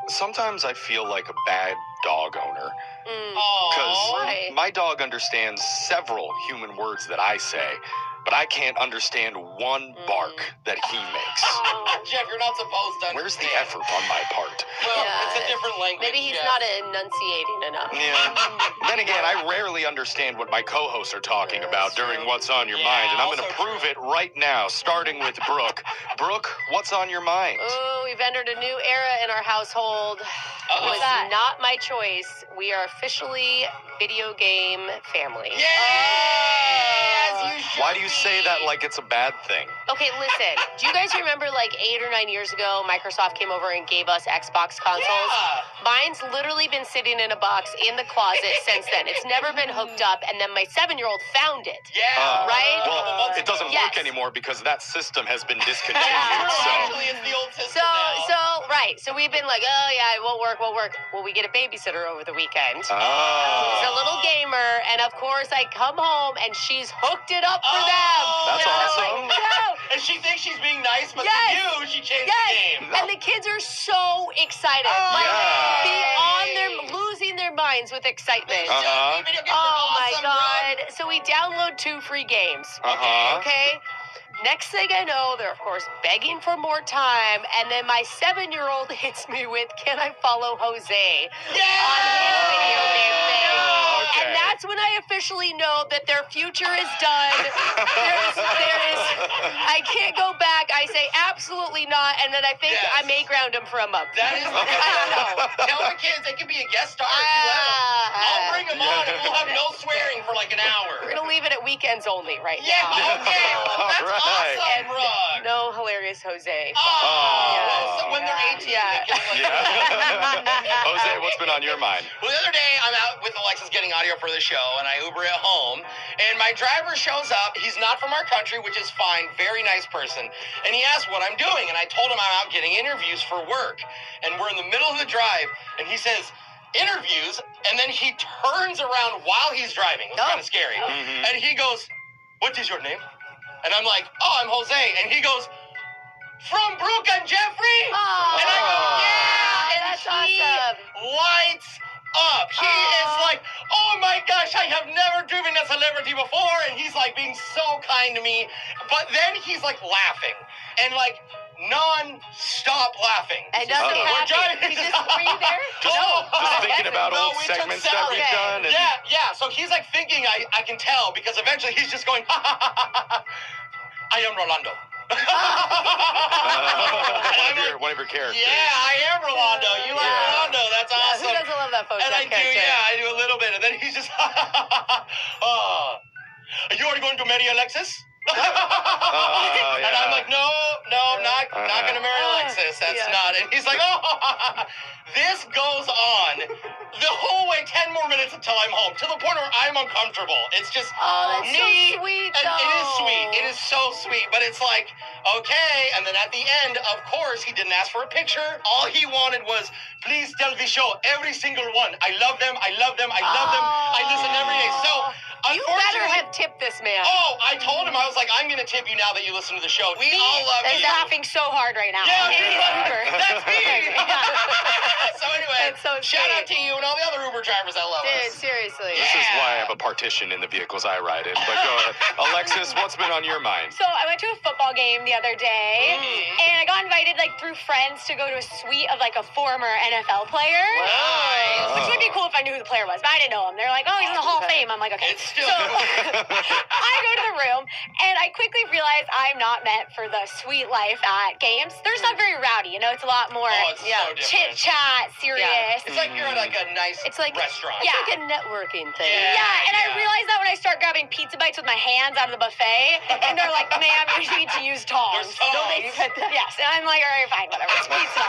Sometimes I feel like a bad dog owner. Because Why? my dog understands several human words that I say, but I can't understand one bark that he makes. Jeff, you're not supposed to understand. Where's the effort on my part? Well, it's a different language. Maybe he's Jeff. not enunciating enough. Yeah. Then again, I rarely understand what my co-hosts are talking about during What's on Your Mind, and I'm going to prove it right now, starting with Brooke. Brooke, what's on your mind? Oh, we've entered a new era in our household. It was not my choice. We are officially video game family. Why do you say that like it's a bad thing? Okay, listen. Do you guys remember like 8 or 9 years ago, Microsoft came over and gave us Xbox consoles? Mine's literally been sitting in a box in the closet since then. It's never been hooked up, and then my 7-year-old found it. Right? Well, it doesn't work anymore because that system has been discontinued. Actually, it's the old system now. So we've been like, oh yeah, it won't work. Well, we get a babysitter over the weekend. Oh. She's a little gamer, and of course I come home and she's hooked it up for them. That's awesome. Like, no. And she thinks she's being nice, but to you, she changed the game. And the kids are so excited. Beyond their losing their minds with excitement. Oh my God. So we download 2 free games. Okay. Next thing I know, they're of course begging for more time, and then my 7-year-old hits me with, "Can I follow Jose on his video game thing?" And that's when I officially know that their future is done. I can't go back. I say absolutely not, and then I think I may ground him for a month. That is, I don't know. Tell the kids they can be a guest star if you let them. I'll bring them on, and we'll have no swearing for like an hour. We're gonna leave it at weekends only now. Okay. Well, that's awesome, Brooke. No hilarious Jose. Well, so when they're 18, they can Jose, what's been on your mind? Well, the other day, I'm out with Alexis getting audio for the show, and I Uber it home, and my driver shows up. He's not from our country, which is fine. Very nice person. And he asked what I'm doing, and I told him I'm out getting interviews for work. And we're in the middle of the drive, and he says, interviews, and then he turns around while he's driving. It was kind of scary. And he goes, "What is your name?" And I'm like, "Oh, I'm Jose." And he goes, "From Brooke and Jeffrey?" And I go, "Yeah." And that's awesome. Lights up. He is like, "Oh my gosh, I have never driven a celebrity before." And he's like being so kind to me. But then he's like laughing and like non-stop laughing. And nothing happened. Were you there? Just thinking about old segments that we've done. And... Yeah. So he's like thinking, I can tell, because eventually he's just going, "I am Rolando." one of your characters. Yeah, I am Rolando. You like Rolando. That's awesome. Who doesn't love that phone? And I do, I do a little bit. And then he's just, "You are going to marry Alexis?" And I'm like, no, I'm not going to marry Alexis. That's not. And he's like, this goes on the whole way, 10 more minutes until I'm home, to the point where I'm uncomfortable. It's just that's me. So sweet, and it is sweet. It is so sweet. But it's like, okay. And then at the end, of course, he didn't ask for a picture. All he wanted was, "Please tell the show, every single one. I love them. I love them. I love them. I listen every day." So, you better have tipped this man. I told him, I was like, "I'm going to tip you now that you listen to the show. We all love you." He's laughing so hard right now. Yeah, that's me. So anyway, That's so shout out sweet. to you and all the other Uber drivers that love Dude, us. seriously. This is why I have a partition in the vehicles I ride in. But go ahead. Alexis, what's been on your mind? So I went to a football game the other day, and I got invited like through friends to go to a suite of like a former NFL player. Which would be cool if I knew who the player was, but I didn't know him. They're like, "Oh, he's in the Hall of Fame." I'm like, "Okay." It's still So I go to the room, and I quickly realize I'm not meant for the sweet life at games. They're just not very rowdy, you know. It's a lot more it's so different. chit chat, serious. It's like you're at like a nice restaurant. It's like a networking thing. Yeah, and I realized that when I start grabbing pizza bites with my hands out of the buffet, and they're like, "Ma'am, you need to use tongs." There's tongs. Yes, and I'm like, "All right, fine, whatever, it's pizza."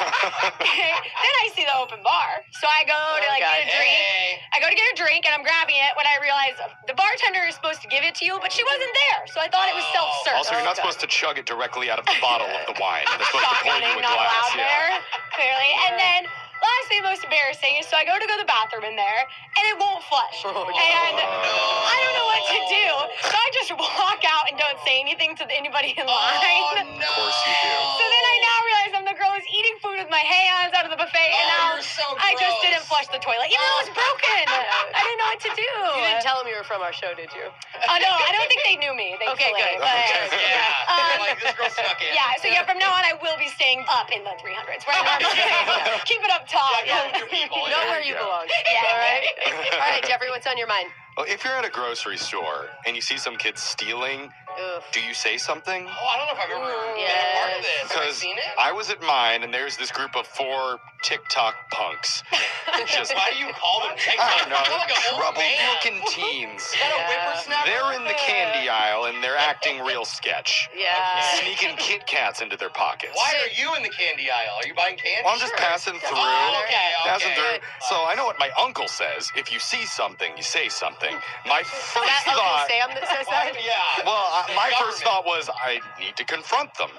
Then I see the open bar, so I go to get a drink. I go to get a drink, and I'm grabbing it when I realize the bartender is supposed to give it to you, but she wasn't there, so I thought it was self-serve. Also, you're not supposed to chug it directly out of the bottle of the wine. They're supposed to pour you a not glass. allowed there, clearly. And then lastly, most embarrassing is, so I go to the bathroom in there, and it won't flush. And I don't know what to do, so I just walk out and don't say anything to anybody in line. Oh, no. Of course you do. So then I now realize I'm the girl who's was eating food with my hands out of the buffet, and now you're so I just gross. didn't flush the toilet. Even though it was broken. I didn't know what to do. You didn't tell them you were from our show, did you? Oh, no, I don't think they knew me. Okay, good. But, Yeah. Like, this girl snuck in. yeah, so from now on, I will be staying up in the 300s. Where I normally keep it up top. Yeah, go with your people. Know where you belong. Yeah. All right. All right, Jeffrey, what's on your mind? Well, if you're at a grocery store and you see some kids stealing, Ugh. do you say something? Oh, I don't know if I've ever been a part of this. Have I Because seen it? I was at mine, and there's this group of 4 TikTok punks. Just, Why do you call them I TikTok? don't know, You sound like an old man. troubled-looking teens. Is that a whippersnapper? They're in the candy aisle, and they're acting real sketch. Yeah. Sneaking Kit Kats into their pockets. Why are you in the candy aisle? Are you buying candy? Well, I'm just passing through. Oh, okay. Passing through. So I know what my uncle says. If you see something, you say something. My first That Uncle thought... Sam that says that? Yeah. Well, my Government. first thought was I need to confront them.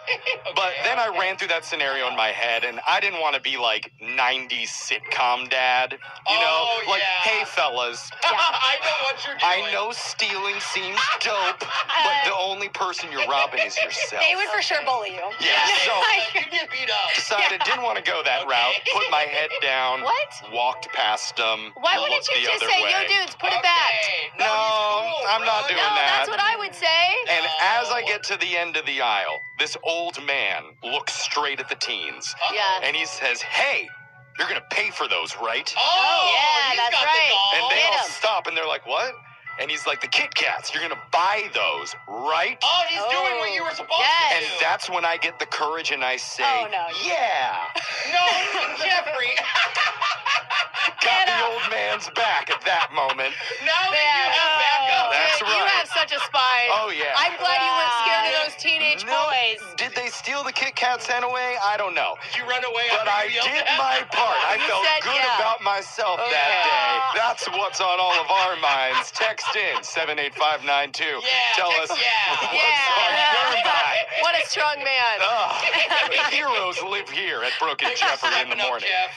But then I ran through that scenario in my head, and I didn't want to be like 90s sitcom dad. You know? Oh, Like, yeah. hey, fellas, I know what you're doing. I know stealing seems dope, but the only person you're robbing is yourself. They would for sure bully you. Yeah, so You get beat up. decided didn't want to go that Okay. route, put my head down, What? walked past them, Why wouldn't looked you the just other say, way. yo, dudes, put it back? No, No, he's cool, I'm not bro. doing No, that. that's what I would say. And as I get to the end of the aisle, this old man looks straight at the teens, Yeah. and he says, hey, you're going to pay for those, right? Oh, Yeah, he's that's got right. The And gall. they Get all 'em. stop, and they're like, what? And he's like, the Kit Kats, you're going to buy those, right? Oh, he's Oh. doing what you were supposed Yes. to And do. that's when I get the courage and I say, Oh, no. yeah. No, Jeffrey. Got the old man's back at that moment. Now that you Man, have backup. That's You right. have such a spine. Oh, yeah. I'm glad you weren't scared of those teenage No, boys. Did they steal the Kit Kat sent away? I don't know. Did you run away But after I you yelled did at my him? part. I You felt said good yeah. about myself that Okay. day. That's what's on all of our minds. Text in 78592. Yeah, Tell text us yeah. what's on your mind. What a strong man. Ugh. Heroes live here at Brooke and Thanks for Jeffrey in the stepping up, morning. Jeff.